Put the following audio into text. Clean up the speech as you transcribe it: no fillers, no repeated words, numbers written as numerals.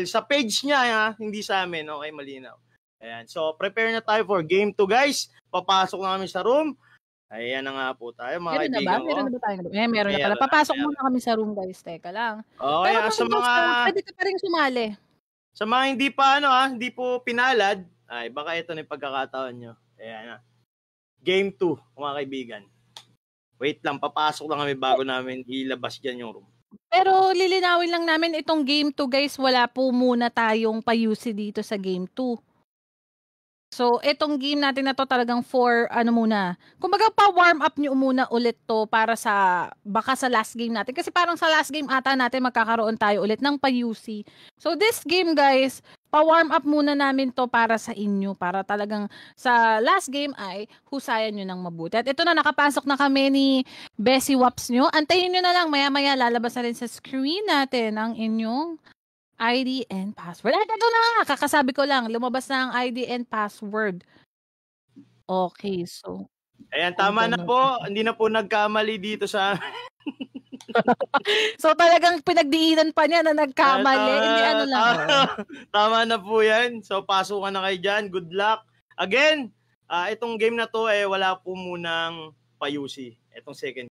sa page niya, ha? Hindi sa amin. Okay, malinaw. Ayan. So, prepare na tayo for game 2, guys. Papasok na kami sa room. Ayan na nga po tayo, mga kaibigan ko. Meron na ba tayo? Meron na pala. Papasok muna kami sa room, guys. Teka lang. Okay, pero sa mga... pwede ka pa rin sumali. Sa mga hindi pa, hindi po pinalad, ay, baka ito na yung pagkakataon nyo. Ayan na. Game 2, mga kaibigan. Wait lang, papasok lang kami bago namin ilabas dyan yung room. Pero lilinawin lang namin itong game 2, guys. Wala po muna tayong pa-UC dito sa game 2. So, itong game natin na to talagang for, muna. Kumbaga, pa-warm up nyo muna ulit to para sa, baka sa last game natin. Kasi parang sa last game ata natin magkakaroon tayo ulit ng pa-UC. So, this game, guys, pa-warm up muna namin to para sa inyo. Para talagang sa last game ay husayan nyo ng mabuti. At ito na, nakapasok na kami ni Bessie Waps nyo. Antayin nyo na lang, maya-maya lalabas na rin sa screen natin ang inyong ID and password. Ay, ito na! Kakasabi ko lang, lumabas na ang ID and password. Okay, so... Ayan, tama na po. Hindi na po nagkamali dito sa... So, talagang pinagdiinan pa niya na nagkamali. Hindi lang. Tama na po yan. So, pasukan na kayo dyan. Good luck. Again, itong game na to, wala po munang pa-UC. Itong second